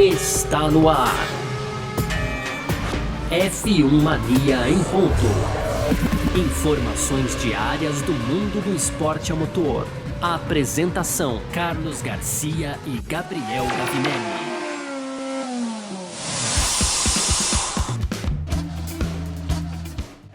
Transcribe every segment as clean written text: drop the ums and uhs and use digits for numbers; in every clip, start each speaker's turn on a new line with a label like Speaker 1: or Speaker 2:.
Speaker 1: está no ar. F1 Mania em ponto. Informações diárias do mundo do esporte a motor. A apresentação: Carlos Garcia e Gabriel Gavinelli.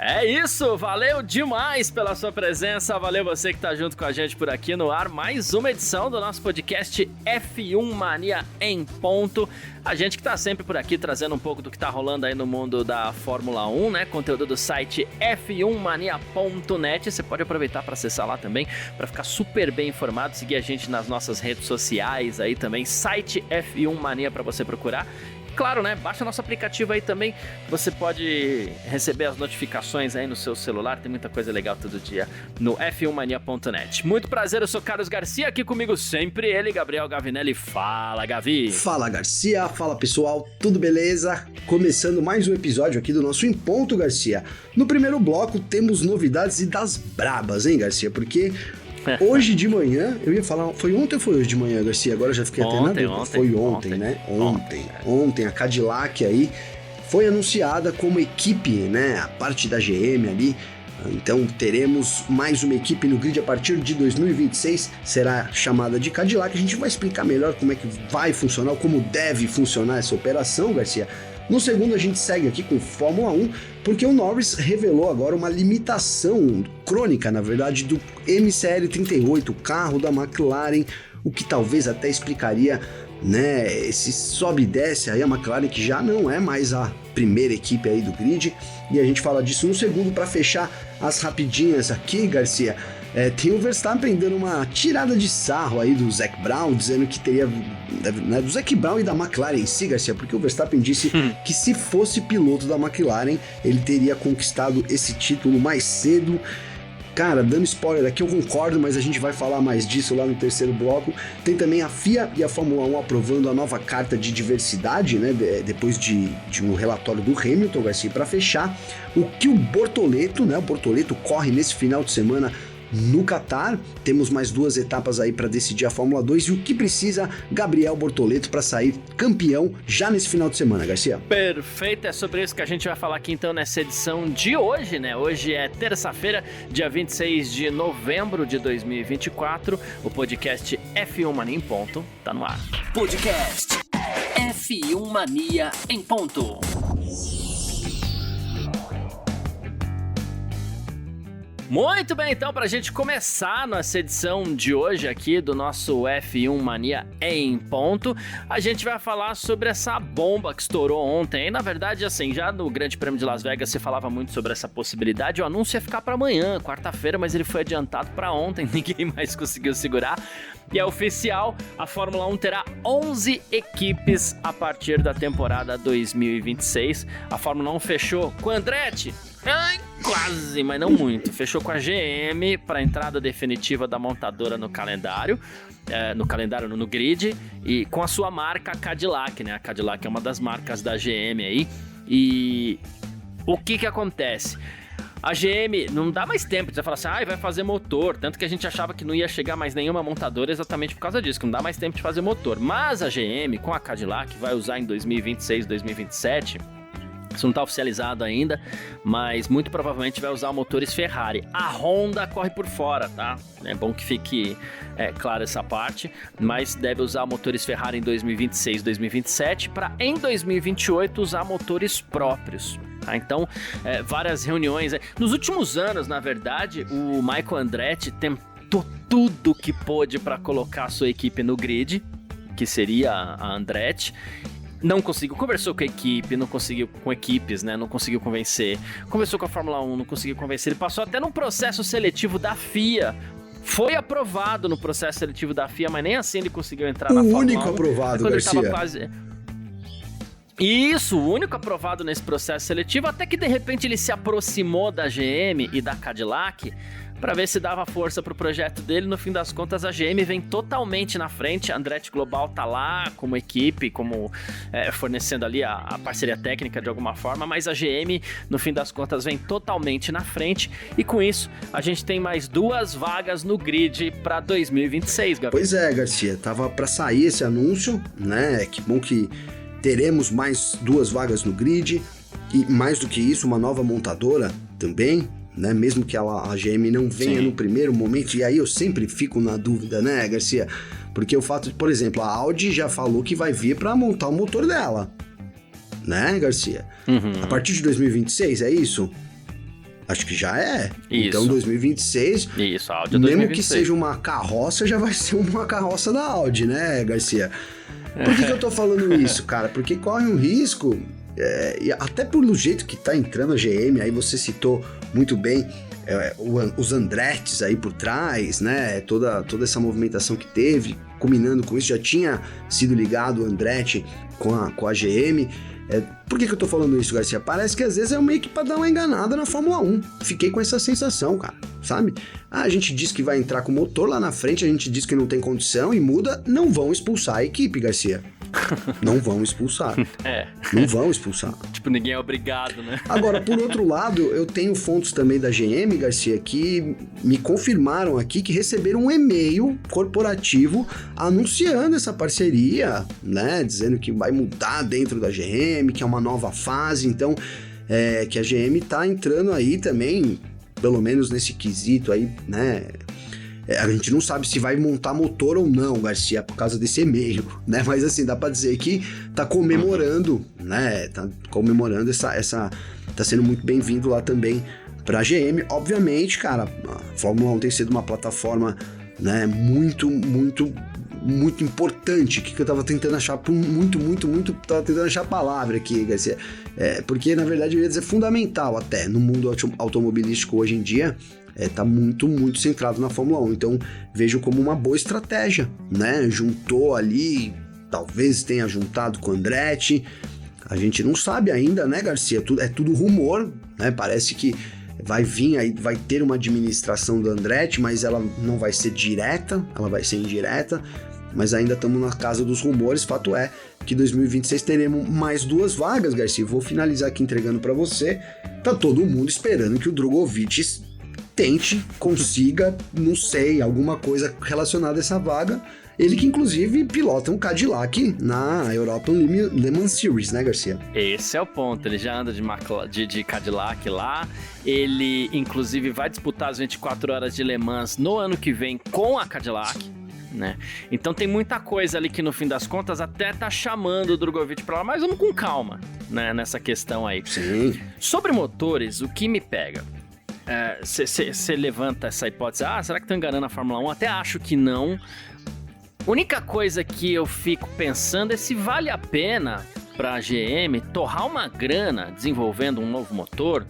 Speaker 2: É isso, valeu demais pela sua presença, valeu você que tá junto com a gente por aqui no ar, mais uma edição do nosso podcast F1 Mania em ponto. A gente que tá sempre por aqui trazendo um pouco do que tá rolando aí no mundo da Fórmula 1, né? Conteúdo do site f1mania.net. Você pode aproveitar para acessar lá também, para ficar super bem informado, seguir a gente nas nossas redes sociais aí também, site F1 Mania para você procurar. Claro, né? Baixa nosso aplicativo aí também. Você pode receber as notificações aí no seu celular. Tem muita coisa legal todo dia no f1mania.net. Muito prazer, eu sou Carlos Garcia. Aqui comigo sempre ele, Gabriel Gavinelli. Fala, Gavi.
Speaker 3: Fala, Garcia. Fala, pessoal. Tudo beleza? Começando mais um episódio aqui do nosso Em Ponto, Garcia. No primeiro bloco temos novidades e das brabas, hein, Garcia? Porque hoje de manhã, eu ia falar, foi ontem ou foi hoje de manhã, Garcia? Agora já fiquei até na dúvida. Foi ontem, né? Ontem, a Cadillac aí foi anunciada como equipe, né? A parte da GM ali. Então teremos mais uma equipe no grid a partir de 2026, será chamada de Cadillac. A gente vai explicar melhor como é que vai funcionar, como deve funcionar essa operação, Garcia. No segundo a gente segue aqui com Fórmula 1, porque o Norris revelou agora uma limitação crônica, na verdade, do MCL38, o carro da McLaren, o que talvez até explicaria, né, esse sobe e desce aí a McLaren, que já não é mais a primeira equipe aí do grid, e a gente fala disso no segundo. Para fechar as rapidinhas aqui, Garcia, tem o Verstappen dando uma tirada de sarro aí do Zac Brown, dizendo que teria, né, do Zac Brown e da McLaren em si, Garcia, porque o Verstappen disse que se fosse piloto da McLaren, ele teria conquistado esse título mais cedo. Cara, dando spoiler aqui, eu concordo, mas a gente vai falar mais disso lá no terceiro bloco. Tem também a FIA e a Fórmula 1 aprovando a nova carta de diversidade, né, depois de um relatório do Hamilton, Garcia. Para fechar, o que o Bortoleto, né, o Bortoleto corre nesse final de semana no Qatar. Temos mais duas etapas aí para decidir a Fórmula 2 e o que precisa Gabriel Bortoleto para sair campeão já nesse final de semana, Garcia.
Speaker 2: Perfeito, é sobre isso que a gente vai falar aqui então nessa edição de hoje, né? Hoje é terça-feira, dia 26 de novembro de 2024. O podcast F1 Mania em ponto tá no ar.
Speaker 1: Podcast F1 Mania em ponto.
Speaker 2: Muito bem, então, pra gente começar nossa edição de hoje aqui do nosso F1 Mania em ponto, a gente vai falar sobre essa bomba que estourou ontem. E, na verdade, assim, já no Grande Prêmio de Las Vegas se falava muito sobre essa possibilidade. O anúncio ia ficar pra amanhã, quarta-feira, mas ele foi adiantado pra ontem, ninguém mais conseguiu segurar. E é oficial, a Fórmula 1 terá 11 equipes a partir da temporada 2026. A Fórmula 1 fechou com Andretti. Quase, mas não muito. Fechou com a GM para a entrada definitiva da montadora no calendário, no grid, e com a sua marca Cadillac, né? A Cadillac é uma das marcas da GM aí. E o que acontece? A GM não dá mais tempo de falar assim, vai fazer motor, tanto que a gente achava que não ia chegar mais nenhuma montadora exatamente por causa disso, que não dá mais tempo de fazer motor. Mas a GM, com a Cadillac, vai usar em 2026, 2027... Isso não está oficializado ainda, mas muito provavelmente vai usar motores Ferrari. A Honda corre por fora, tá? É bom que fique claro essa parte, mas deve usar motores Ferrari em 2026, 2027, para em 2028 usar motores próprios. Tá? Então, várias reuniões. Nos últimos anos, na verdade, o Michael Andretti tentou tudo que pôde para colocar a sua equipe no grid, que seria a Andretti. Não conseguiu, conversou com a equipe, não conseguiu com equipes, né? Não conseguiu convencer. Conversou com a Fórmula 1, não conseguiu convencer. Ele passou até num processo seletivo da FIA. Foi aprovado no processo seletivo da FIA, mas nem assim ele conseguiu entrar na Fórmula 1.
Speaker 3: O único aprovado, Garcia.
Speaker 2: Isso, o único aprovado nesse processo seletivo, até que de repente ele se aproximou da GM e da Cadillac para ver se dava força pro projeto dele. No fim das contas, a GM vem totalmente na frente, a Andretti Global tá lá como equipe, como fornecendo ali a parceria técnica de alguma forma, mas a GM, no fim das contas, vem totalmente na frente, e com isso, a gente tem mais 2 vagas no grid para 2026, Gabriel.
Speaker 3: Pois é, Garcia, tava para sair esse anúncio, né? Que bom que teremos mais 2 vagas no grid, e mais do que isso, uma nova montadora também, né? Mesmo que a GM não venha no primeiro momento, e aí eu sempre fico na dúvida, né, Garcia? Porque o fato de, por exemplo, a Audi já falou que vai vir para montar o motor dela, né, Garcia? A partir de 2026, é isso? Acho que já é.
Speaker 2: Isso.
Speaker 3: Então, 2026...
Speaker 2: Isso, a Audi é 2026.
Speaker 3: Mesmo que seja uma carroça, já vai ser uma carroça da Audi, né, Garcia? Por que eu tô falando isso, cara? Porque corre um risco... e até pelo jeito que tá entrando a GM, aí você citou muito bem os Andrettis aí por trás, né? Toda essa movimentação que teve, combinando com isso, já tinha sido ligado o Andretti com a GM. Por que eu tô falando isso, Garcia? Parece que às vezes é meio que pra dar uma enganada na Fórmula 1. Fiquei com essa sensação, cara, sabe? A gente diz que vai entrar com o motor lá na frente, a gente diz que não tem condição e muda, não vão expulsar a equipe, Garcia. Não vão expulsar. Não vão expulsar.
Speaker 2: Tipo, ninguém é obrigado, né?
Speaker 3: Agora, por outro lado, eu tenho fontes também da GM, Garcia, que me confirmaram aqui que receberam um e-mail corporativo anunciando essa parceria, né? Dizendo que vai mudar dentro da GM, que é uma nova fase. Então, que a GM tá entrando aí também, pelo menos nesse quesito aí, né? A gente não sabe se vai montar motor ou não, Garcia, por causa desse e-mail, né? Mas assim, dá pra dizer que tá comemorando, né? Tá comemorando essa... Tá sendo muito bem-vindo lá também pra GM. Obviamente, cara, a Fórmula 1 tem sido uma plataforma, né? Muito importante. O que eu tava tentando achar? Tava tentando achar a palavra aqui, Garcia. Porque, na verdade, eu ia dizer fundamental até no mundo automobilístico hoje em dia. Tá muito centrado na Fórmula 1, então vejo como uma boa estratégia, né? Juntou ali, talvez tenha juntado com o Andretti, a gente não sabe ainda, né, Garcia? É tudo rumor, né? Parece que vai vir aí, vai ter uma administração do Andretti, mas ela não vai ser direta, ela vai ser indireta, mas ainda estamos na casa dos rumores. Fato é que 2026 teremos mais 2 vagas, Garcia. Vou finalizar aqui entregando para você. Tá todo mundo esperando que o Drogovic consiga, não sei, alguma coisa relacionada a essa vaga. Ele que, inclusive, pilota um Cadillac na European Le Mans Series, né, Garcia?
Speaker 2: Esse é o ponto. Ele já anda de Cadillac lá. Ele, inclusive, vai disputar as 24 horas de Le Mans no ano que vem com a Cadillac, né? Então tem muita coisa ali que, no fim das contas, até tá chamando o Drogovic pra lá, mas vamos com calma, né, nessa questão aí.
Speaker 3: Sim.
Speaker 2: Sobre motores, o que me pega... Você levanta essa hipótese, será que estão enganando a Fórmula 1? Até acho que não. Única coisa que eu fico pensando é se vale a pena para a GM torrar uma grana desenvolvendo um novo motor.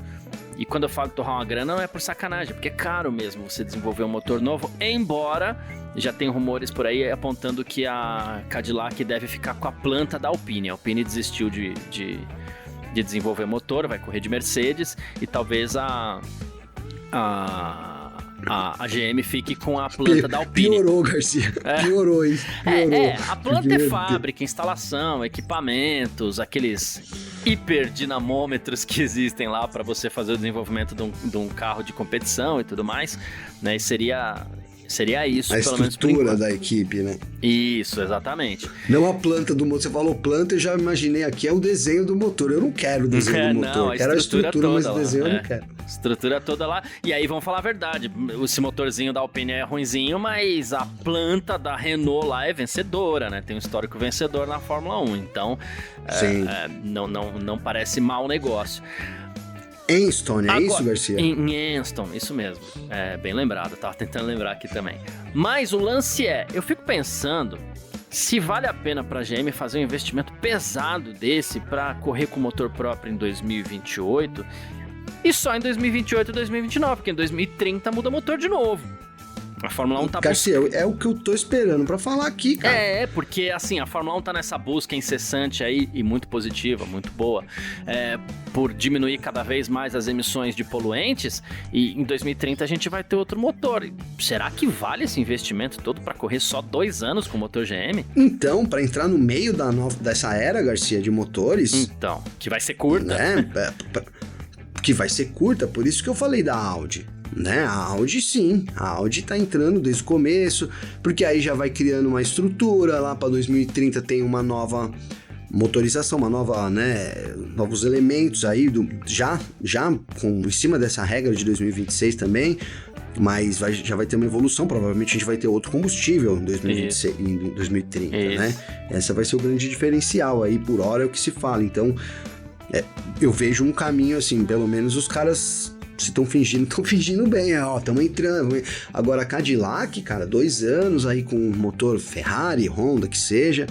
Speaker 2: E quando eu falo torrar uma grana, não é por sacanagem, porque é caro mesmo você desenvolver um motor novo, embora já tem rumores por aí apontando que a Cadillac deve ficar com a planta da Alpine. A Alpine desistiu de desenvolver motor, vai correr de Mercedes, e talvez a GM fique com a planta da Alpine.
Speaker 3: Piorou, Garcia. Piorou, hein? Piorou.
Speaker 2: A planta é fábrica, instalação, equipamentos, aqueles hiperdinamômetros que existem lá para você fazer o desenvolvimento de um carro de competição e tudo mais, né? E seria isso, pelo menos por enquanto.
Speaker 3: A estrutura da equipe, né?
Speaker 2: Isso, exatamente.
Speaker 3: Não a planta do motor. Você falou planta, eu já imaginei aqui, é o desenho do motor. Eu não quero o desenho do motor. Eu quero a estrutura, mas o desenho eu não quero.
Speaker 2: Estrutura toda lá. E aí, vamos falar a verdade. Esse motorzinho da Alpine é ruinzinho, mas a planta da Renault lá é vencedora, né? Tem um histórico vencedor na Fórmula 1. Então, não parece mau negócio.
Speaker 3: Anston, é isso, Garcia?
Speaker 2: Em Anston, isso mesmo. Bem lembrado, eu tava tentando lembrar aqui também. Mas o lance eu fico pensando se vale a pena pra GM fazer um investimento pesado desse pra correr com motor próprio em 2028 e só em 2028 e 2029, porque em 2030 muda motor de novo. A Fórmula 1 tá
Speaker 3: Garcia, é o que eu tô esperando pra falar aqui, cara.
Speaker 2: Porque assim, a Fórmula 1 tá nessa busca incessante aí, e muito positiva, muito boa, por diminuir cada vez mais as emissões de poluentes, e em 2030 a gente vai ter outro motor. Será que vale esse investimento todo pra correr só 2 anos com o motor GM?
Speaker 3: Então, pra entrar no meio dessa era, Garcia, de motores...
Speaker 2: Então, que vai ser curta.
Speaker 3: Né? Que vai ser curta, por isso que eu falei da Audi. Né? A Audi sim, a Audi tá entrando desde o começo, porque aí já vai criando uma estrutura, lá para 2030 tem uma nova motorização, uma nova, né, novos elementos aí, já em cima dessa regra de 2026 também, mas já vai ter uma evolução, provavelmente a gente vai ter outro combustível em 2026, em 2030, isso. Né? Essa vai ser o grande diferencial aí, por hora é o que se fala, então eu vejo um caminho assim, pelo menos os caras... Se estão fingindo bem, estamos entrando. Agora, a Cadillac, cara, 2 anos aí com motor Ferrari, Honda, que seja,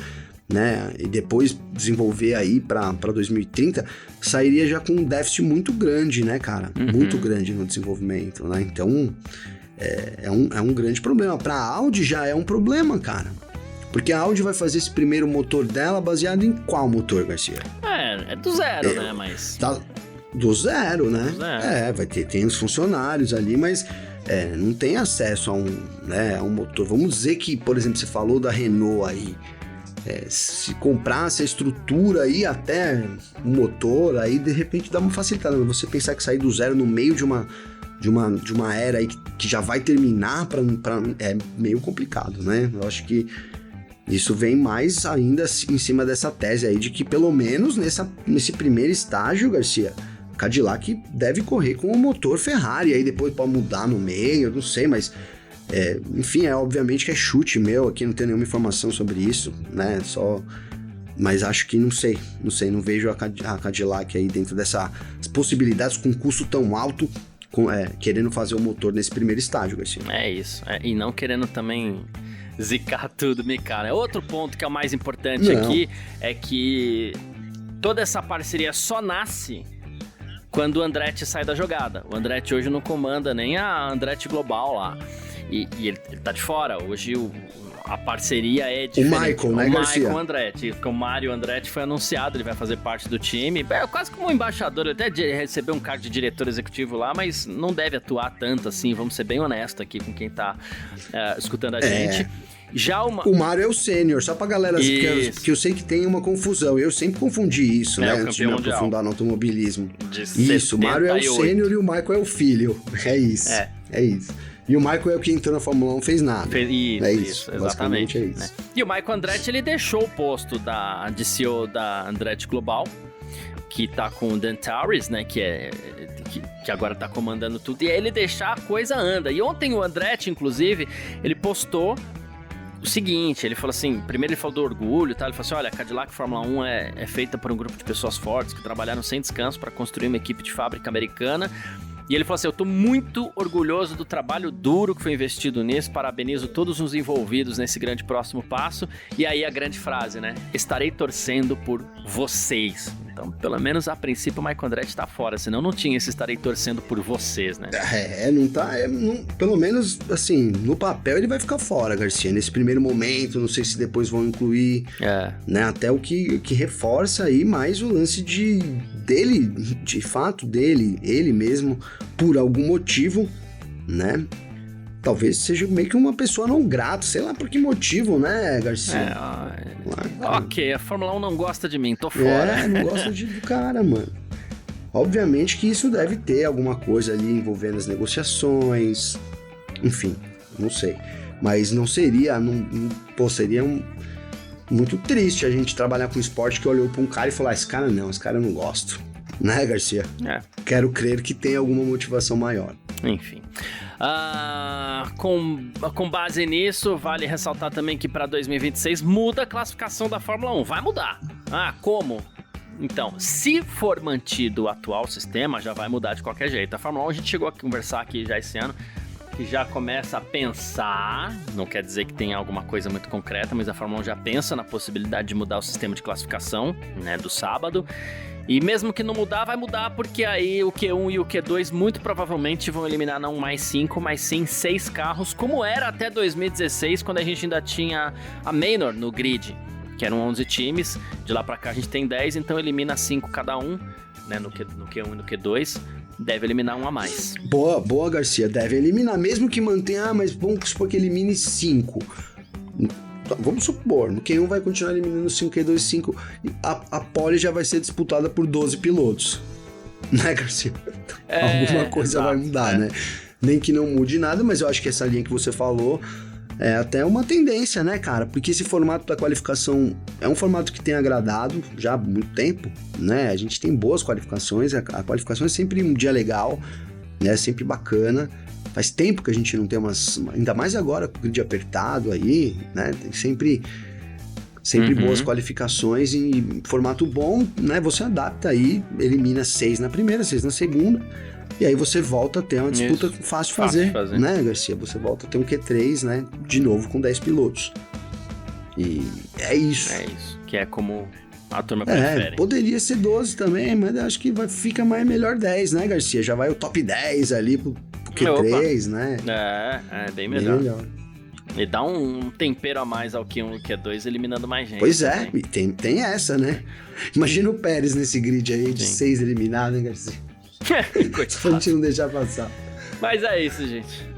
Speaker 3: né? E depois desenvolver aí para 2030, sairia já com um déficit muito grande, né, cara? Muito grande no desenvolvimento, né? Então, é um grande problema. Para a Audi já é um problema, cara. Porque a Audi vai fazer esse primeiro motor dela baseado em qual motor, Garcia?
Speaker 2: É do zero, né? Mas...
Speaker 3: Do zero, né?
Speaker 2: Do zero.
Speaker 3: Tem os funcionários ali, mas não tem acesso a um motor. Vamos dizer que, por exemplo, você falou da Renault aí. Se comprasse a estrutura aí até o motor, aí de repente dá uma facilitada. Mas você pensar que sair do zero no meio de uma era aí que já vai terminar, é meio complicado, né? Eu acho que isso vem mais ainda em cima dessa tese aí de que pelo menos nesse primeiro estágio, Garcia, Cadillac deve correr com o motor Ferrari, aí depois pode mudar no meio, não sei, mas enfim, obviamente que é chute meu aqui, não tenho nenhuma informação sobre isso, né, mas acho que não sei, não vejo a Cadillac aí dentro dessas possibilidades com custo tão alto, querendo fazer o motor nesse primeiro estágio, Garcia.
Speaker 2: É isso, e não querendo também zicar tudo, cara. Outro ponto que é o mais importante aqui é que toda essa parceria só nasce quando o Andretti sai da jogada. O Andretti hoje não comanda nem a Andretti Global lá. E ele tá de fora. Hoje a parceria é diferente.
Speaker 3: O Michael, né, Garcia?
Speaker 2: O Michael Andretti. Porque o Mário Andretti foi anunciado, ele vai fazer parte do time. É quase como um embaixador. Ele até recebeu um cargo de diretor executivo lá, mas não deve atuar tanto assim. Vamos ser bem honestos aqui com quem tá escutando a gente. O Mário
Speaker 3: é o sênior, só pra galera que eu sei que tem uma confusão. Eu sempre confundi isso, né? Antes de me aprofundar no automobilismo. Isso, o Mário é o sênior e o Michael é o filho. É isso. É isso. E o Michael é o que entrou na Fórmula 1, fez nada.
Speaker 2: Isso, exatamente.
Speaker 3: É isso.
Speaker 2: Né? E o Michael Andretti, ele deixou o posto de CEO da Andretti Global, que tá com o Dan Towers, né? Que agora tá comandando tudo. E aí ele deixar a coisa anda. E ontem o Andretti, inclusive, ele postou o seguinte, ele falou assim, primeiro ele falou do orgulho, tá? Ele falou assim, olha, a Cadillac Fórmula 1 é feita por um grupo de pessoas fortes que trabalharam sem descanso para construir uma equipe de fábrica americana. E ele falou assim, eu tô muito orgulhoso do trabalho duro que foi investido nisso, parabenizo todos os envolvidos nesse grande próximo passo. E aí a grande frase, né? Estarei torcendo por vocês. Então, pelo menos a princípio o Michael Andretti tá fora, senão não tinha esse estarei torcendo por vocês, né?
Speaker 3: Não tá, pelo menos, assim, no papel ele vai ficar fora, Garcia, nesse primeiro momento, não sei se depois vão incluir, né, até o que reforça aí mais o lance dele, de fato dele, ele mesmo, por algum motivo, né, talvez seja meio que uma pessoa não grata, sei lá por que motivo, né, Garcia?
Speaker 2: Ok, a Fórmula 1 não gosta de mim, tô fora.
Speaker 3: Não gosta do cara, mano. Obviamente que isso deve ter alguma coisa ali envolvendo as negociações, enfim, não sei. Mas não seria, seria muito triste a gente trabalhar com esporte que olhou pra um cara e falou, esse cara eu não gosto. Né, Garcia? Quero crer que tem alguma motivação maior.
Speaker 2: Enfim. Com base nisso, vale ressaltar também que para 2026 muda a classificação da Fórmula 1. Vai mudar. Como? Então, se for mantido o atual sistema, já vai mudar de qualquer jeito. A Fórmula 1 a gente chegou a conversar aqui já esse ano. que já começa a pensar, não quer dizer que tenha alguma coisa muito concreta, mas a Fórmula 1 já pensa na possibilidade de mudar o sistema de classificação, né, do sábado. E mesmo que não mudar, vai mudar porque aí o Q1 e o Q2 muito provavelmente vão eliminar não mais 5, mas sim 6 carros, como era até 2016, quando a gente ainda tinha a Manor no grid, que eram 11 times. De lá pra cá a gente tem 10, então elimina 5 cada um, né, no Q1 e no Q2. Deve eliminar um a mais.
Speaker 3: Boa, Garcia. Deve eliminar, mesmo que mantenha, mas vamos supor que elimine 5. Vamos supor, no Q1 vai continuar eliminando 5, Q2, 5. A pole já vai ser disputada por 12 pilotos. Né, Garcia? Alguma coisa vai mudar, né? Nem que não mude nada, mas eu acho que essa linha que você falou é até uma tendência, né, cara? Porque esse formato da qualificação é um formato que tem agradado já há muito tempo, né? A gente tem boas qualificações, a qualificação é sempre um dia legal, né? É sempre bacana. Faz tempo que a gente não tem ainda mais agora com o grid apertado aí, né? Tem sempre boas qualificações em formato bom, né? Você adapta aí, elimina 6 na primeira, 6 na segunda, e aí você volta a ter uma disputa fácil de fazer, né, Garcia? Você volta a ter um Q3, né? De novo com 10 pilotos. E é isso.
Speaker 2: É isso, que é como a turma prefere.
Speaker 3: Poderia ser 12 também, mas acho que fica melhor 10, né, Garcia? Já vai o top 10 ali pro Q3, né?
Speaker 2: É bem melhor. E dá um tempero a mais ao Q1 e Q2, eliminando mais gente.
Speaker 3: Pois é, e tem essa, né? Imagina o Pérez nesse grid aí de 6 eliminados, hein, Garcia? Só a gente não deixar passar.
Speaker 2: Mas é isso, gente.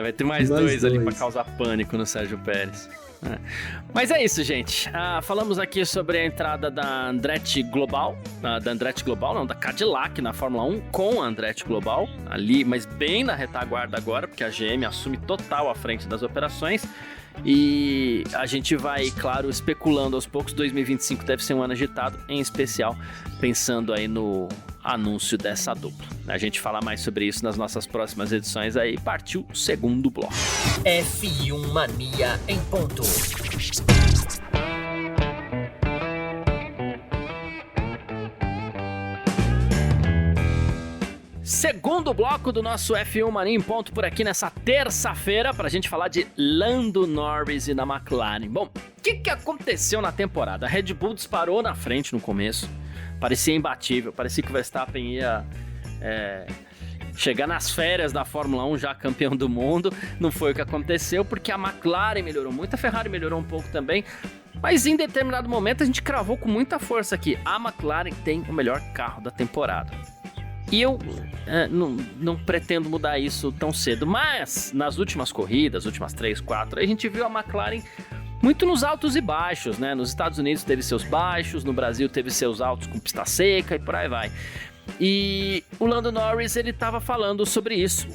Speaker 2: Vai ter mais dois ali pra causar pânico no Sérgio Pérez. Mas é isso, gente. Falamos aqui sobre a entrada da Andretti Global. Da Cadillac na Fórmula 1 com a Andretti Global ali, mas bem na retaguarda agora, porque a GM assume total à frente das operações. E a gente vai, claro, especulando aos poucos. 2025 deve ser um ano agitado, em especial pensando aí no anúncio dessa dupla. A gente fala mais sobre isso nas nossas próximas edições aí. Partiu o segundo bloco.
Speaker 1: F1 Mania em ponto.
Speaker 2: Segundo bloco do nosso F1 Mania em ponto por aqui nessa terça-feira pra gente falar de Lando Norris e da McLaren. Bom, o que aconteceu na temporada? A Red Bull disparou na frente no começo, parecia imbatível, parecia que o Verstappen ia chegar nas férias da Fórmula 1 já campeão do mundo. Não foi o que aconteceu, porque a McLaren melhorou muito, a Ferrari melhorou um pouco também, mas em determinado momento a gente cravou com muita força aqui: a McLaren tem o melhor carro da temporada. E eu não pretendo mudar isso tão cedo, mas nas últimas corridas, últimas 3, 4, a gente viu a McLaren muito nos altos e baixos, né? Nos Estados Unidos teve seus baixos, no Brasil teve seus altos com pista seca e por aí vai. E o Lando Norris, ele estava falando sobre isso,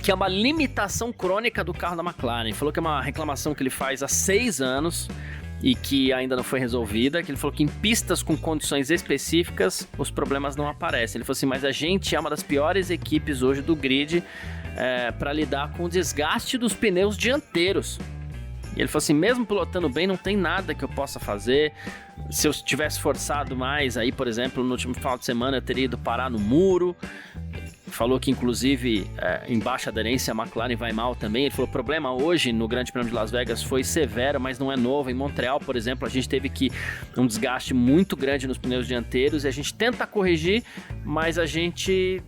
Speaker 2: que é uma limitação crônica do carro da McLaren. Ele falou que é uma reclamação que ele faz há 6 anos e que ainda não foi resolvida, que ele falou que em pistas com condições específicas os problemas não aparecem. Ele falou assim, mas a gente é uma das piores equipes hoje do grid para lidar com o desgaste dos pneus dianteiros. E ele falou assim, mesmo pilotando bem, não tem nada que eu possa fazer. Se eu tivesse forçado mais, aí, por exemplo, no último final de semana eu teria ido parar no muro. Falou que, inclusive, em baixa aderência a McLaren vai mal também. Ele falou, o problema hoje no Grande Prêmio de Las Vegas foi severo, mas não é novo. Em Montreal, por exemplo, a gente teve um desgaste muito grande nos pneus dianteiros e a gente tenta corrigir, mas a gente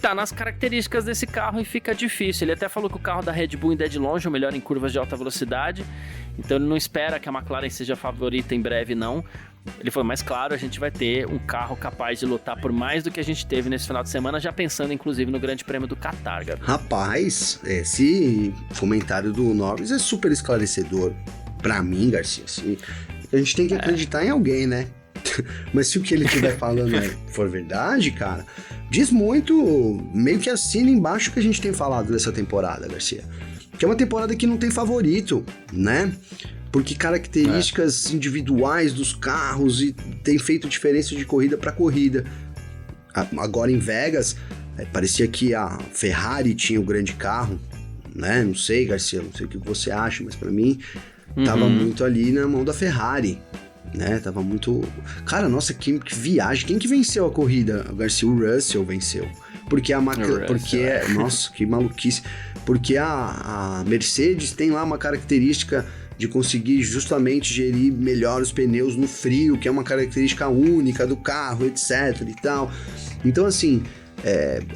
Speaker 2: tá nas características desse carro e fica difícil. Ele até falou que o carro da Red Bull ainda é de longe o melhor em curvas de alta velocidade, então ele não espera que a McLaren seja a favorita em breve, não. Ele falou, mas claro, a gente vai ter um carro capaz de lutar por mais do que a gente teve nesse final de semana, já pensando inclusive no Grande Prêmio do Qatar, Gabi.
Speaker 3: Rapaz, esse comentário do Norris é super esclarecedor pra mim, Garcia. A gente tem que acreditar em alguém, né? Mas se o que ele estiver falando for verdade, cara, diz muito, meio que assina embaixo o que a gente tem falado dessa temporada, Garcia. Que é uma temporada que não tem favorito, né? Porque características individuais dos carros e tem feito diferença de corrida para corrida. Agora em Vegas, parecia que a Ferrari tinha o grande carro, né? Não sei, Garcia, não sei o que você acha, mas para mim tava muito ali na mão da Ferrari, né? Tava muito... Cara, nossa, que viagem. Quem que venceu a corrida? Garcia, o Russell venceu. porque nossa, que maluquice, porque a Mercedes tem lá uma característica de conseguir justamente gerir melhor os pneus no frio, que é uma característica única do carro, etc e tal. Então, assim,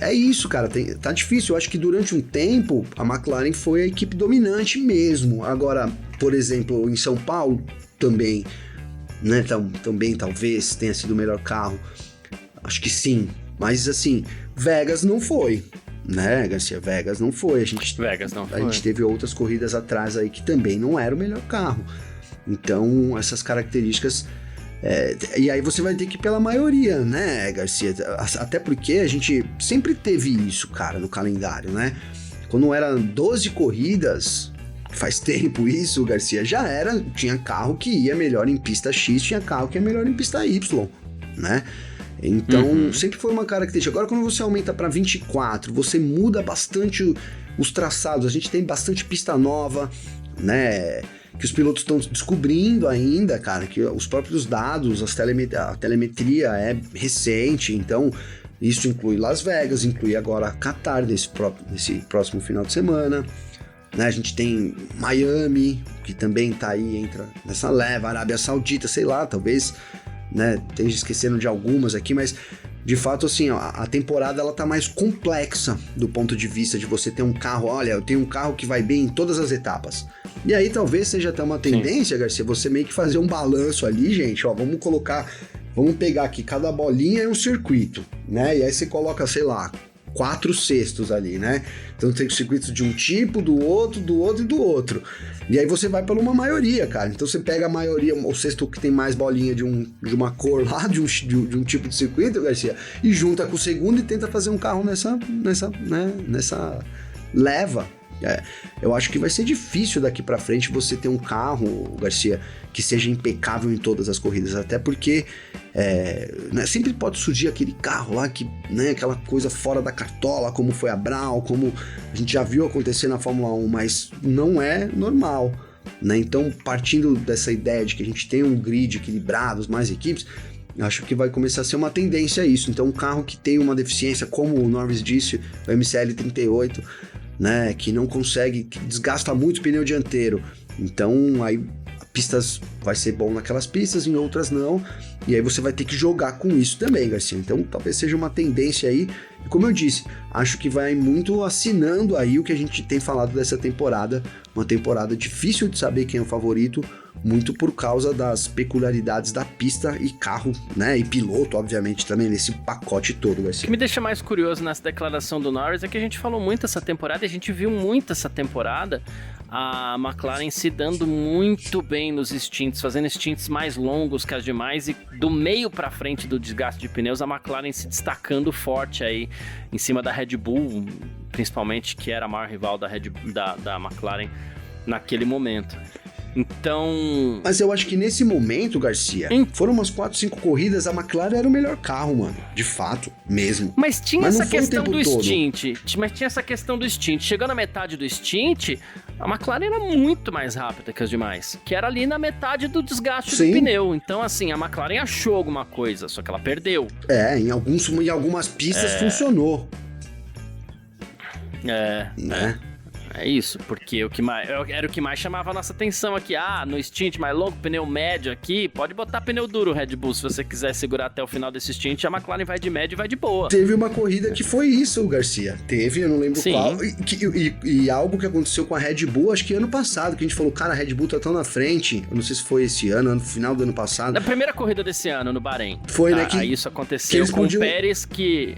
Speaker 3: é isso, cara, tá difícil. Eu acho que durante um tempo a McLaren foi a equipe dominante mesmo. Agora, por exemplo, em São Paulo também, né, também talvez tenha sido o melhor carro. Acho que sim, mas assim, Vegas não foi, né, Garcia? Vegas não foi. A gente teve outras corridas atrás aí que também não era o melhor carro. Então, essas características... e aí você vai ter que ir pela maioria, né, Garcia? Até porque a gente sempre teve isso, cara, no calendário, né? Quando eram 12 corridas, faz tempo isso, Garcia, tinha carro que ia melhor em pista X, tinha carro que ia melhor em pista Y, né? Então, sempre foi uma característica. Agora, quando você aumenta para 24, você muda bastante os traçados. A gente tem bastante pista nova, né? Que os pilotos estão descobrindo ainda, cara, que os próprios dados, a telemetria é recente. Então, isso inclui Las Vegas, inclui agora Qatar, nesse próximo final de semana. Né? A gente tem Miami, que também tá aí, entra nessa leva, Arábia Saudita, sei lá, talvez... né, esteja esquecendo de algumas aqui, mas de fato assim, ó, a temporada ela tá mais complexa do ponto de vista de você ter um carro, olha, eu tenho um carro que vai bem em todas as etapas. E aí talvez seja até uma tendência, Garcia, você meio que fazer um balanço ali, gente, ó, vamos pegar aqui, cada bolinha é um circuito, né, e aí você coloca, sei lá, 4 cestos ali, né? Então tem circuitos de um tipo, do outro e do outro. E aí você vai por uma maioria, cara. Então você pega a maioria, o cesto que tem mais bolinha de uma cor lá, de um tipo de circuito, Garcia, e junta com o segundo e tenta fazer um carro nessa leva. Eu acho que vai ser difícil daqui pra frente você ter um carro, Garcia, que seja impecável em todas as corridas, até porque né, sempre pode surgir aquele carro lá que, né, aquela coisa fora da cartola, como foi a Brown, como a gente já viu acontecer na Fórmula 1, mas não é normal, né? Então, partindo dessa ideia de que a gente tem um grid equilibrado, mais equipes, acho que vai começar a ser uma tendência a isso. Então, um carro que tem uma deficiência, como o Norris disse, o MCL 38, né, que não consegue, que desgasta muito o pneu dianteiro. Então, aí pistas vai ser bom naquelas pistas, em outras não, e aí você vai ter que jogar com isso também, Garcia. Então, talvez seja uma tendência aí, e como eu disse, acho que vai muito assinando aí o que a gente tem falado dessa temporada, uma temporada difícil de saber quem é o favorito, muito por causa das peculiaridades da pista e carro, né, e piloto, obviamente, também, nesse pacote todo, Garcia.
Speaker 2: O que me deixa mais curioso nessa declaração do Norris é que a gente falou muito essa temporada, e a gente viu muito essa temporada, a McLaren se dando muito bem nos stints, fazendo stints mais longos que as demais, e do meio para frente do desgaste de pneus, a McLaren se destacando forte aí em cima da Red Bull, principalmente, que era a maior rival da McLaren naquele momento. Então...
Speaker 3: Mas eu acho que nesse momento, Garcia, foram umas 4, 5 corridas, a McLaren era o melhor carro, mano. De fato, mesmo.
Speaker 2: Mas tinha essa questão do stint. Mas tinha essa questão do stint. Chegando na metade do stint, a McLaren era muito mais rápida que as demais. Que era ali na metade do desgaste do pneu. Então, assim, a McLaren achou alguma coisa, só que ela perdeu.
Speaker 3: Em algumas pistas funcionou.
Speaker 2: Né? É isso, porque era o que mais chamava a nossa atenção aqui. No stint mais longo, pneu médio aqui, pode botar pneu duro, Red Bull, se você quiser segurar até o final desse stint, a McLaren vai de médio e vai de boa.
Speaker 3: Teve uma corrida que foi isso, Garcia. Eu não lembro qual. E algo que aconteceu com a Red Bull, acho que ano passado, que a gente falou, cara, a Red Bull tá tão na frente. Eu não sei se foi esse ano, no final do ano passado.
Speaker 2: Na primeira corrida desse ano, no Bahrein.
Speaker 3: Foi, né?
Speaker 2: Aí isso aconteceu com o Pérez, que...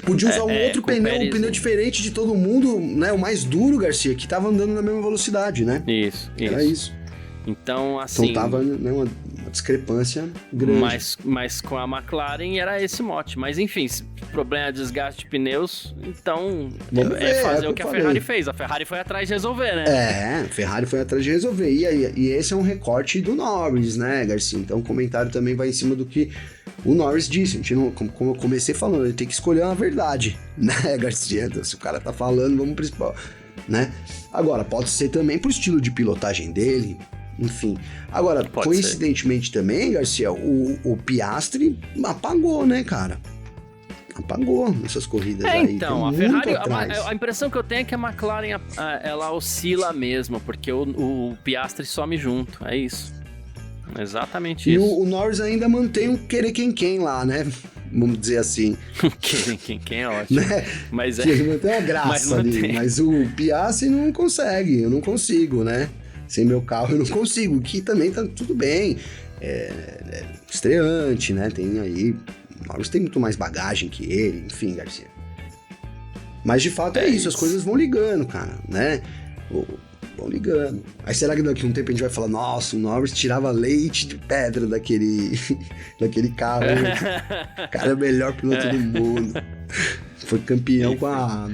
Speaker 3: Podia usar um outro pneu, um pneu diferente de todo mundo, né? O mais duro, Garcia, que tava andando na mesma velocidade, né?
Speaker 2: Isso.
Speaker 3: Era isso.
Speaker 2: Então, assim...
Speaker 3: Então tava, né, uma discrepância grande.
Speaker 2: Mas com a McLaren era esse mote. Mas enfim, se problema de desgaste de pneus, então fazer o que a Ferrari fez. A Ferrari foi atrás de resolver, né?
Speaker 3: A Ferrari foi atrás de resolver. E esse é um recorte do Norris, né, Garcia? Então o comentário também vai em cima do que o Norris disse. A gente não, como eu comecei falando, ele tem que escolher uma verdade, né, Garcia? Então, se o cara tá falando, vamos principal, né? Agora, pode ser também pro estilo de pilotagem dele, enfim. Agora, coincidentemente também, Garcia, o Piastri apagou, né, cara? apagou nessas corridas aí.
Speaker 2: Então, a
Speaker 3: muito
Speaker 2: Ferrari,
Speaker 3: atrás.
Speaker 2: a impressão que eu tenho é que a McLaren, ela oscila mesmo, porque o Piastri some junto, é isso. Exatamente
Speaker 3: E
Speaker 2: isso.
Speaker 3: o Norris ainda mantém um querer quem lá, né? Vamos dizer assim.
Speaker 2: Quem é ótimo.
Speaker 3: Né?
Speaker 2: Mas
Speaker 3: Que mantém uma graça ali. Mas o Piastri não consegue, eu não consigo, né? Sem meu carro eu não consigo, que também tá tudo bem. É estreante, né? Tem aí... O Norris tem muito mais bagagem que ele, enfim, Garcia. Mas de fato é isso, as coisas vão ligando, cara, né? Vão ligando. Aí será que daqui a um tempo a gente vai falar, nossa, o Norris tirava leite de pedra daquele carro. O cara é o melhor piloto do mundo. Foi campeão com a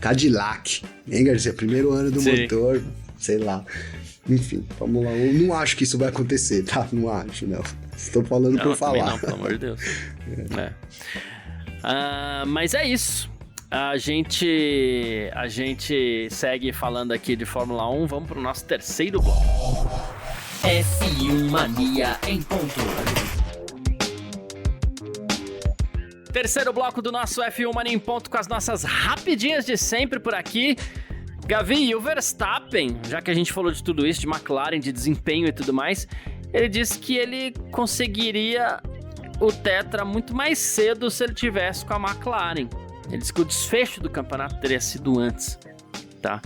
Speaker 3: Cadillac. Hein, Garcia? Primeiro ano do motor, sei lá. Enfim, Fórmula 1. Não acho que isso vai acontecer, tá? Não acho, não. Estou falando por falar.
Speaker 2: Não, pelo amor de Deus. Mas é isso. A gente segue falando aqui de Fórmula 1. Vamos pro nosso terceiro bloco.
Speaker 1: F1 Mania em ponto.
Speaker 2: Terceiro bloco do nosso F1 Mania em ponto com as nossas rapidinhas de sempre por aqui. Gavi, e o Verstappen, já que a gente falou de tudo isso, de McLaren, de desempenho e tudo mais, ele disse que ele conseguiria o Tetra muito mais cedo se ele tivesse com a McLaren. Ele disse que o desfecho do campeonato teria sido antes, tá?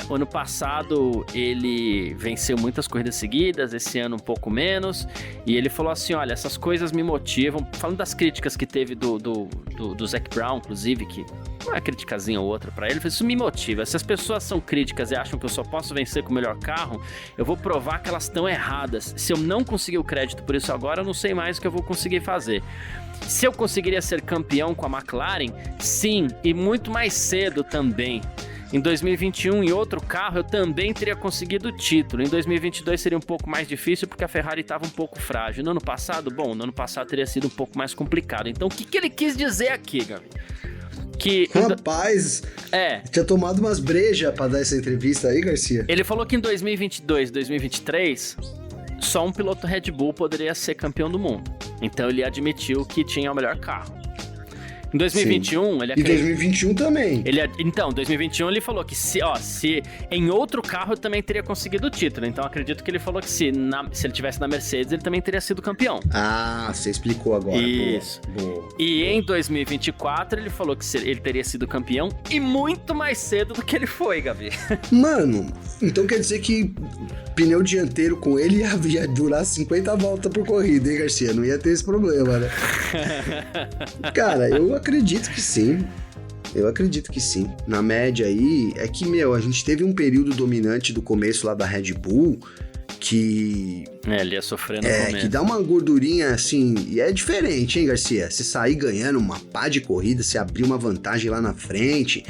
Speaker 2: Ano passado ele venceu muitas corridas seguidas, esse ano um pouco menos, e ele falou assim, olha, essas coisas me motivam, falando das críticas que teve do Zac Brown, inclusive, que uma criticazinha ou outra pra ele, isso me motiva. Se as pessoas são críticas e acham que eu só posso vencer com o melhor carro, eu vou provar que elas estão erradas. Se eu não conseguir o crédito por isso agora, eu não sei mais o que eu vou conseguir fazer. Se eu conseguiria ser campeão com a McLaren, sim, e muito mais cedo também. Em 2021, em outro carro, eu também teria conseguido o título. Em 2022 seria um pouco mais difícil porque a Ferrari estava um pouco frágil. No ano passado, teria sido um pouco mais complicado. Então, o que ele quis dizer aqui, Gabi?
Speaker 3: Rapaz, tinha tomado umas brejas pra dar essa entrevista aí, Garcia.
Speaker 2: Ele falou que em 2022, 2023, só um piloto Red Bull poderia ser campeão do mundo. Então ele admitiu que tinha o melhor carro. Em 2021, ele acredita...
Speaker 3: E 2021 também.
Speaker 2: Então, em 2021 ele falou que se em outro carro eu também teria conseguido o título. Então acredito que ele falou que se ele tivesse na Mercedes, ele também teria sido campeão.
Speaker 3: Ah, você explicou agora.
Speaker 2: Isso.
Speaker 3: Boa.
Speaker 2: E em 2024 ele falou que ele teria sido campeão e muito mais cedo do que ele foi, Gavi.
Speaker 3: Mano, então quer dizer que pneu dianteiro com ele ia durar 50 voltas por corrida, hein, Garcia? Não ia ter esse problema, né? Cara, eu acredito que sim. Na média aí, é que, a gente teve um período dominante do começo lá da Red Bull que...
Speaker 2: ele ia sofrendo no começo.
Speaker 3: Que dá uma gordurinha assim, e é diferente, hein, Garcia? Você sair ganhando uma pá de corrida, você abrir uma vantagem lá na frente...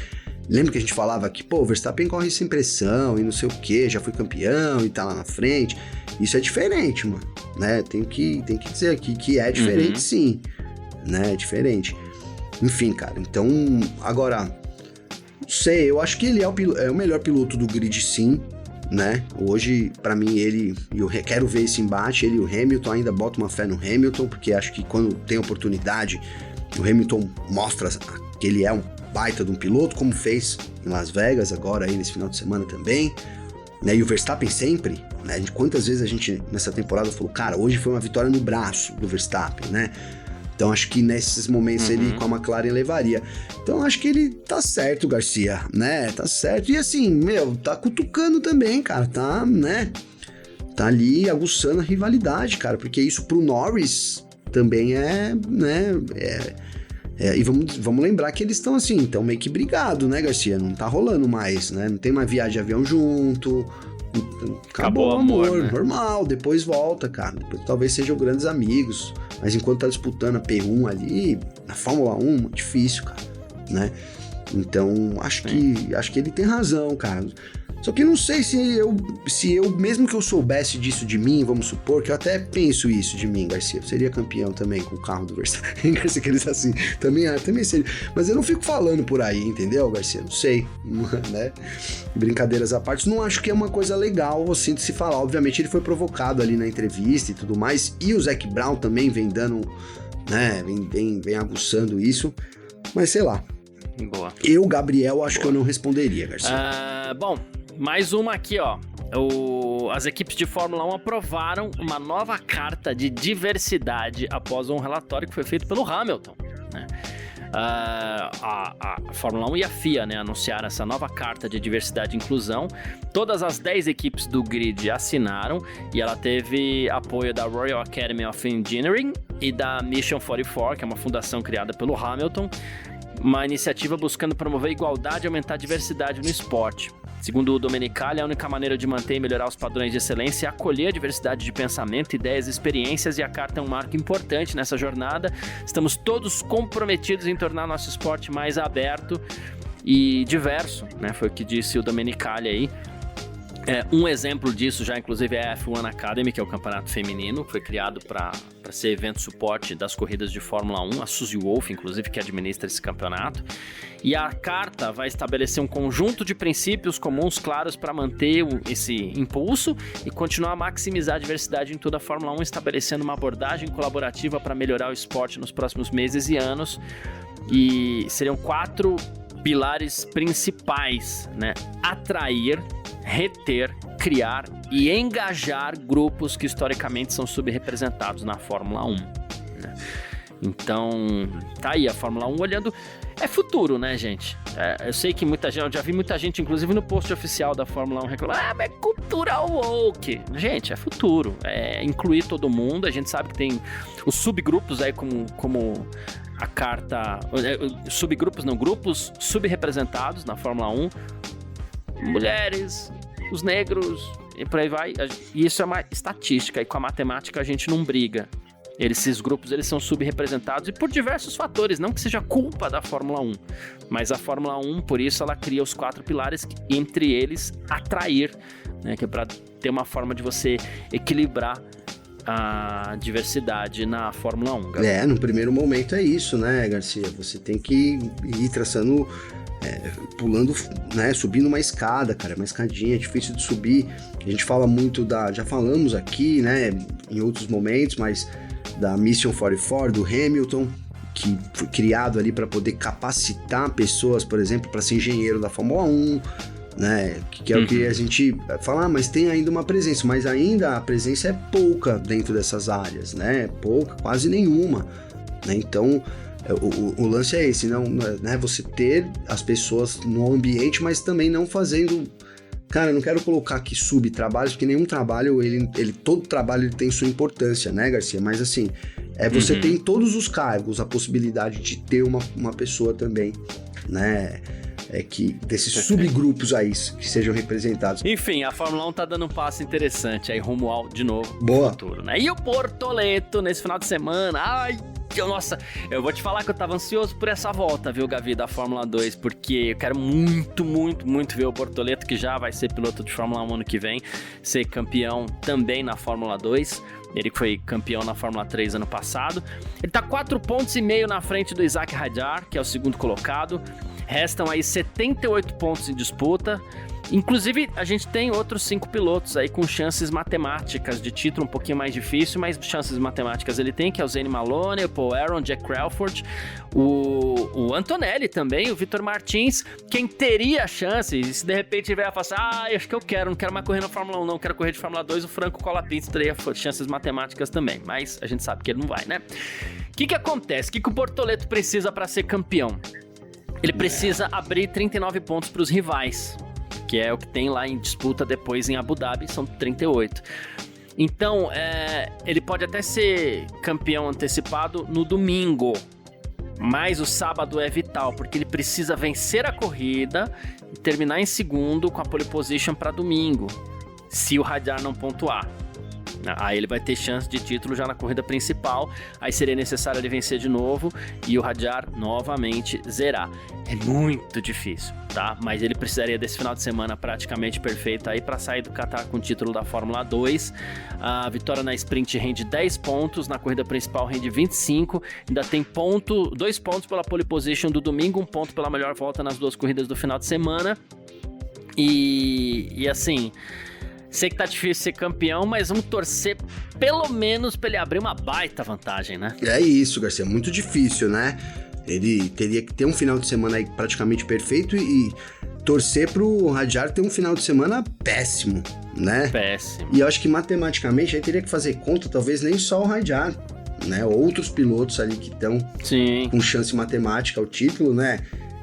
Speaker 3: Lembra que a gente falava que, o Verstappen corre sem pressão e não sei o que, já foi campeão e tá lá na frente. Isso é diferente, mano, né? Tem que dizer aqui que é diferente, sim, né? É diferente. Enfim, cara, então, agora, não sei, eu acho que ele é o melhor piloto do grid, sim, né? Hoje, pra mim, eu quero ver esse embate, ele e o Hamilton, ainda boto uma fé no Hamilton, porque acho que quando tem oportunidade, o Hamilton mostra que ele é um baita de um piloto, como fez em Las Vegas agora aí nesse final de semana também, né? E o Verstappen sempre, né? Quantas vezes a gente nessa temporada falou, cara, hoje foi uma vitória no braço do Verstappen, né? Então acho que nesses momentos ele com a McLaren levaria. Então acho que ele tá certo, Garcia, né? Tá certo. E assim, tá cutucando também, cara, tá, né? Tá ali aguçando a rivalidade, cara, porque isso pro Norris também é, né? E vamos lembrar que eles estão assim, estão meio que brigados, né, Garcia? Não tá rolando mais, né? Não tem mais viagem de avião junto. Acabou o amor, né? Normal, depois volta, cara. Depois talvez sejam grandes amigos. Mas enquanto tá disputando a P1 ali, na Fórmula 1, difícil, cara, né? Então, acho que ele tem razão, cara. Só que não sei se eu, mesmo que eu soubesse disso de mim, vamos supor, que eu até penso isso de mim, Garcia, eu seria campeão também com o carro do Verstappen, Garcia, que eles assim, também seria, mas eu não fico falando por aí, entendeu, Garcia? Não sei, né? Brincadeiras à parte, não acho que é uma coisa legal, assim, de se falar. Obviamente ele foi provocado ali na entrevista e tudo mais, e o Zac Brown também vem dando né? Vem aguçando isso, mas sei lá.
Speaker 2: Boa.
Speaker 3: Eu, Gabriel, acho que eu não responderia, Garcia.
Speaker 2: Bom, mais uma aqui, ó. As equipes de Fórmula 1 aprovaram uma nova carta de diversidade após um relatório que foi feito pelo Hamilton, né? A Fórmula 1 e a FIA, né, anunciaram essa nova carta de diversidade e inclusão. Todas as 10 equipes do grid assinaram e ela teve apoio da Royal Academy of Engineering e da Mission 44, que é uma fundação criada pelo Hamilton, uma iniciativa buscando promover igualdade e aumentar a diversidade no esporte. Segundo o Domenicali, a única maneira de manter e melhorar os padrões de excelência é acolher a diversidade de pensamento, ideias e experiências, e a carta é um marco importante nessa jornada. Estamos todos comprometidos em tornar nosso esporte mais aberto e diverso, né? Foi o que disse o Domenicali aí. Um exemplo disso já, inclusive, é a F1 Academy, que é o campeonato feminino, que foi criado para ser evento suporte das corridas de Fórmula 1, a Suzy Wolff, inclusive, que administra esse campeonato. E a carta vai estabelecer um conjunto de princípios comuns claros para manter esse impulso e continuar a maximizar a diversidade em toda a Fórmula 1, estabelecendo uma abordagem colaborativa para melhorar o esporte nos próximos meses e anos. E seriam 4 pilares principais, né? Atrair, reter, criar e engajar grupos que historicamente são subrepresentados na Fórmula 1, né? Então, tá aí a Fórmula 1 olhando. É futuro, né, gente? Eu sei que muita gente, eu já vi muita gente, inclusive no post oficial da Fórmula 1, reclamar: mas é cultura woke. Gente, é futuro. É incluir todo mundo. A gente sabe que tem os subgrupos aí como a carta. Subgrupos, não, grupos subrepresentados na Fórmula 1. Mulheres, os negros, e por aí vai. E isso é uma estatística, e com a matemática a gente não briga. Esses grupos, eles são subrepresentados e por diversos fatores, não que seja culpa da Fórmula 1, mas a Fórmula 1, por isso, ela cria os 4 pilares, entre eles, atrair, né, que é para ter uma forma de você equilibrar a diversidade na Fórmula 1.
Speaker 3: No primeiro momento é isso, né, Garcia? Você tem que ir traçando, pulando, né, subindo uma escada, cara, uma escadinha, é difícil de subir. A gente fala muito já falamos aqui, né, em outros momentos, mas da Mission 44, do Hamilton, que foi criado ali para poder capacitar pessoas, por exemplo, para ser engenheiro da Fórmula 1, né, que é o que a gente fala, mas tem ainda uma presença, mas ainda a presença é pouca dentro dessas áreas, né, pouca, quase nenhuma, né? Então o lance é esse, não, né, você ter as pessoas no ambiente, mas também não fazendo. Cara, eu não quero colocar aqui subtrabalhos, porque nenhum trabalho, todo trabalho ele tem sua importância, né, Garcia? Mas assim, você tem em todos os cargos a possibilidade de ter uma pessoa também, né? Desses subgrupos aí que sejam representados.
Speaker 2: Enfim, a Fórmula 1 tá dando um passo interessante aí rumo ao, de novo,
Speaker 3: boa,
Speaker 2: futuro, né? E o Bortoleto nesse final de semana, nossa, eu vou te falar que eu tava ansioso por essa volta, viu, Gavi, da Fórmula 2, porque eu quero muito, muito, muito ver o Bortoleto, que já vai ser piloto de Fórmula 1 ano que vem, ser campeão também na Fórmula 2. Ele foi campeão na Fórmula 3 ano passado. Ele tá 4,5 pontos na frente do Isack Hadjar, que é o segundo colocado. Restam aí 78 pontos em disputa. Inclusive, a gente tem outros 5 pilotos aí com chances matemáticas de título um pouquinho mais difícil, mas chances matemáticas ele tem, que é o Zane Maloney, o Paul Aron, Jack Crawford, o Antonelli também, o Vitor Martins. Quem teria chances, se de repente vier a falar acho que eu não quero mais correr na Fórmula 1 não, quero correr de Fórmula 2, o Franco Colapinto teria chances matemáticas também, mas a gente sabe que ele não vai, né? O que acontece? O que o Bortoleto precisa para ser campeão? Ele precisa abrir 39 pontos para os rivais, que é o que tem lá em disputa depois em Abu Dhabi, são 38. Então, ele pode até ser campeão antecipado no domingo, mas o sábado é vital, porque ele precisa vencer a corrida e terminar em segundo com a pole position para domingo, se o Hadjar não pontuar. Aí ele vai ter chance de título já na corrida principal, aí seria necessário ele vencer de novo e o Hadjar novamente zerar. É muito difícil, tá? Mas ele precisaria desse final de semana praticamente perfeito aí para sair do Qatar com o título da Fórmula 2. A vitória na sprint rende 10 pontos, na corrida principal rende 25, ainda tem 2 pontos pela pole position do domingo, 1 ponto pela melhor volta nas 2 corridas do final de semana. E assim, sei que tá difícil ser campeão, mas vamos torcer pelo menos pra ele abrir uma baita vantagem, né?
Speaker 3: É isso, Garcia, muito difícil, né? Ele teria que ter um final de semana aí praticamente perfeito e torcer pro Hadjar ter um final de semana péssimo, né?
Speaker 2: Péssimo.
Speaker 3: E eu acho que matematicamente aí teria que fazer conta, talvez nem só o Hadjar, né? Outros pilotos ali que estão com chance matemática ao título, né?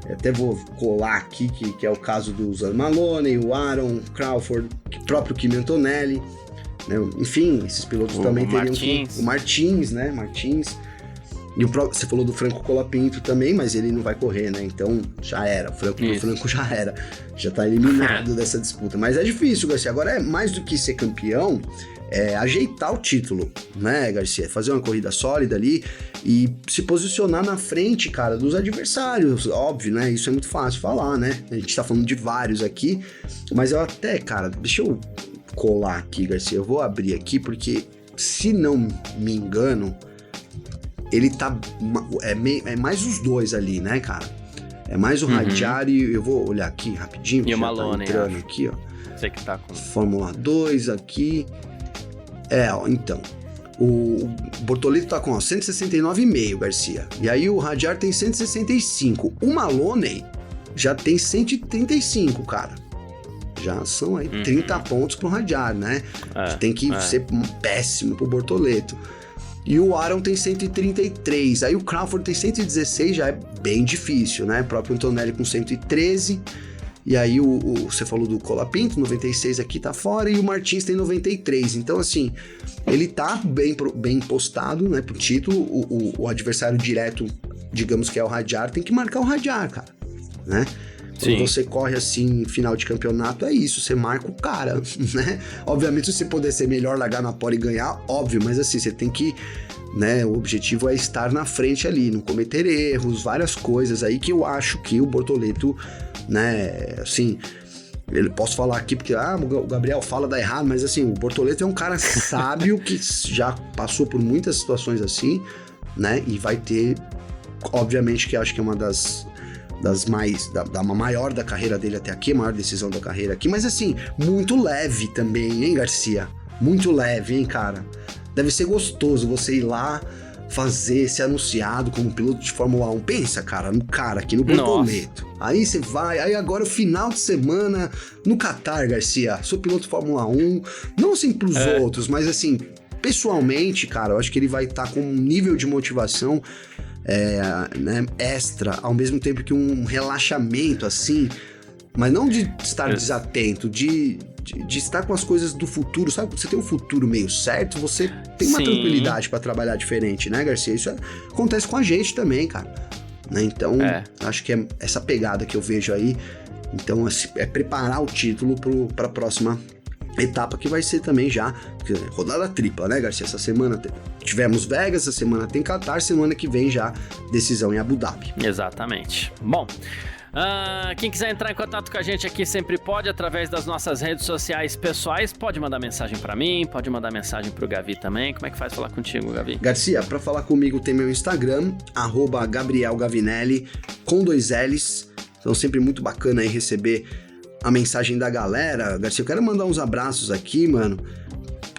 Speaker 3: Eu até vou colar aqui, que é o caso do Zan Maloney, o Aaron Crawford, o próprio Kimi Antonelli, né? Enfim, esses pilotos também teriam que... O Martins, né? E você falou do Franco Colapinto também, mas ele não vai correr, né? Então já era, o Franco já era. Já tá eliminado dessa disputa. Mas é difícil, Garcia. Agora é mais do que ser campeão, é ajeitar o título, né, Garcia? Fazer uma corrida sólida ali e se posicionar na frente, cara, dos adversários. Óbvio, né? Isso é muito fácil falar, né? A gente tá falando de vários aqui, mas eu até, cara, deixa eu colar aqui, Garcia. Eu vou abrir aqui porque, se não me engano, ele tá... É mais os dois ali, né, cara? É mais o Hadjar e... Eu vou olhar aqui rapidinho.
Speaker 2: E o Maloney,
Speaker 3: tá entrando aqui, ó.
Speaker 2: Você que tá com...
Speaker 3: Fórmula 2 aqui. Ó, então. O Bortoleto tá com 169,5, Garcia. E aí o Hadjar tem 165. O Maloney já tem 135, cara. Já são aí 30 pontos pro Hadjar, né? Tem que ser péssimo pro Bortoleto. E o Aaron tem 133, aí o Crawford tem 116, já é bem difícil, né? O próprio Antonelli com 113, e aí você falou do Colapinto, 96 aqui tá fora, e o Martins tem 93. Então, assim, ele tá bem postado, né, pro título. O adversário direto, digamos que é o Hadjar, tem que marcar o Hadjar, cara, né? Quando você corre assim, final de campeonato, é isso, você marca o cara, né? Obviamente, se você puder ser melhor, largar na pole e ganhar, óbvio, mas assim, você tem que, né, o objetivo é estar na frente ali, não cometer erros, várias coisas aí que eu acho que o Bortoleto, né, assim, eu posso falar aqui porque, o Gabriel fala dá errado, mas assim, o Bortoleto é um cara sábio que já passou por muitas situações assim, né, e vai ter, obviamente que acho que é uma das maior da carreira dele até aqui, a maior decisão da carreira aqui, mas assim, muito leve também, hein, Garcia? Muito leve, hein, cara? Deve ser gostoso você ir lá ser anunciado como piloto de Fórmula 1. Pensa, cara, no cara aqui no Bortoleto. Aí você vai, aí agora o final de semana no Qatar, Garcia, sou piloto de Fórmula 1, não assim pros outros, mas assim, pessoalmente, cara, eu acho que ele vai estar com um nível de motivação né, extra, ao mesmo tempo que um relaxamento, assim, mas não de estar desatento, de estar com as coisas do futuro, sabe? Você tem um futuro meio certo, você tem uma tranquilidade pra trabalhar diferente, né, Garcia? Isso acontece com a gente também, cara. Né? Então, acho que é essa pegada que eu vejo aí. Então, é preparar o título pra próxima etapa, que vai ser também já rodada tripla, né, Garcia? Essa semana tivemos Vegas, essa semana tem Qatar, semana que vem já decisão em Abu Dhabi.
Speaker 2: Exatamente. Bom, quem quiser entrar em contato com a gente aqui sempre pode, através das nossas redes sociais pessoais, pode mandar mensagem pra mim, pode mandar mensagem pro Gavi também. Como é que faz falar contigo, Gavi?
Speaker 3: Garcia, pra falar comigo tem meu Instagram, @GabrielGavinelli, com 2 L's. Então sempre muito bacana aí receber a mensagem da galera. Garcia, eu quero mandar uns abraços aqui, mano,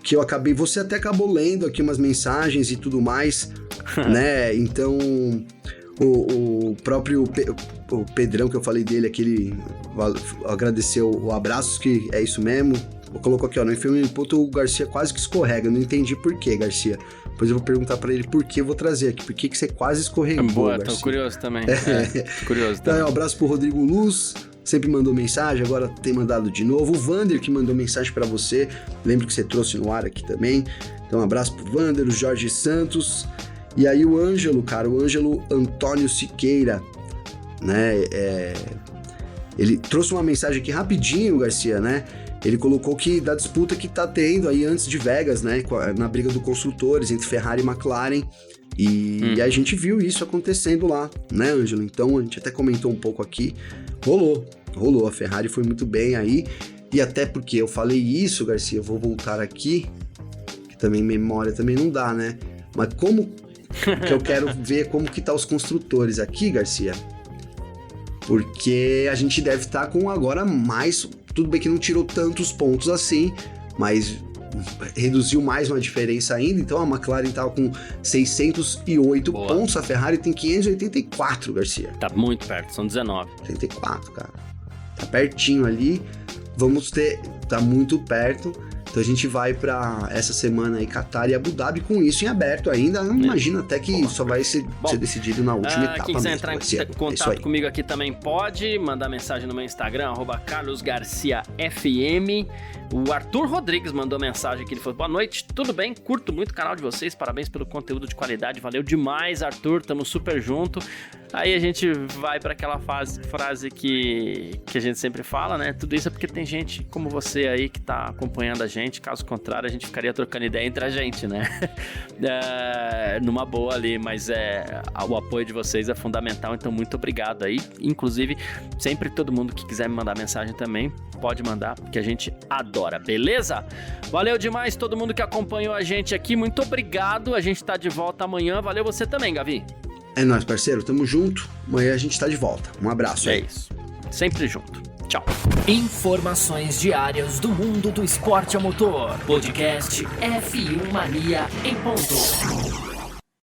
Speaker 3: que você até acabou lendo aqui umas mensagens e tudo mais, né? Então, o próprio o Pedrão, que eu falei dele aqui, ele agradeceu o abraço, que é isso mesmo. Colocou aqui, ó, no filme o Garcia quase que escorrega, eu não entendi por quê, Garcia. Depois eu vou perguntar pra ele por que eu vou trazer aqui, por que você quase escorregou,
Speaker 2: Boa,
Speaker 3: Garcia.
Speaker 2: Tô curioso também. Curioso
Speaker 3: então,
Speaker 2: também.
Speaker 3: Um abraço pro Rodrigo Luz, sempre mandou mensagem, agora tem mandado de novo. O Vander, que mandou mensagem pra você, lembro que você trouxe no ar aqui também. Então, um abraço pro Vander, o Jorge Santos. E aí o Ângelo, cara, o Ângelo Antônio Siqueira, né? Ele trouxe uma mensagem aqui rapidinho, Garcia, né? Ele colocou que da disputa que tá tendo aí antes de Vegas, né? Na briga dos construtores entre Ferrari e McLaren. E a gente viu isso acontecendo lá, né, Ângelo? Então a gente até comentou um pouco aqui. Rolou. A Ferrari foi muito bem aí. E até porque eu falei isso, Garcia, eu vou voltar aqui, que também memória também não dá, né? Mas como que eu quero ver como que tá os construtores aqui, Garcia? Porque a gente deve estar com agora mais... Tudo bem que não tirou tantos pontos assim, mas reduziu mais uma diferença ainda, então a McLaren estava com 608 pontos, a Ferrari tem 584, Garcia.
Speaker 2: Tá muito perto, são 19.
Speaker 3: 84, cara. Tá pertinho ali, tá muito perto. Então a gente vai pra essa semana aí, Qatar e Abu Dhabi, com isso em aberto ainda. Imagino até que só vai ser decidido na última etapa.
Speaker 2: Quem quiser
Speaker 3: mesmo,
Speaker 2: entrar em contato comigo aqui também pode mandar mensagem no meu Instagram, @carlosgarciafm. O Arthur Rodrigues mandou mensagem aqui, ele falou: boa noite, tudo bem? Curto muito o canal de vocês, parabéns pelo conteúdo de qualidade, valeu demais, Arthur, tamo super junto. Aí a gente vai para aquela frase que a gente sempre fala, né? Tudo isso é porque tem gente como você aí que tá acompanhando a gente, caso contrário a gente ficaria trocando ideia entre a gente, né? Numa boa ali, mas o apoio de vocês é fundamental, então muito obrigado aí. Inclusive, sempre todo mundo que quiser me mandar mensagem também, pode mandar, porque a gente adora, beleza? Valeu demais todo mundo que acompanhou a gente aqui, muito obrigado, a gente tá de volta amanhã, valeu você também, Gavi.
Speaker 3: É nóis, parceiro, tamo junto, amanhã a gente tá de volta, um abraço aí.
Speaker 2: É isso, sempre junto, tchau.
Speaker 1: Informações diárias do mundo do esporte a motor, podcast F1 Mania em ponto.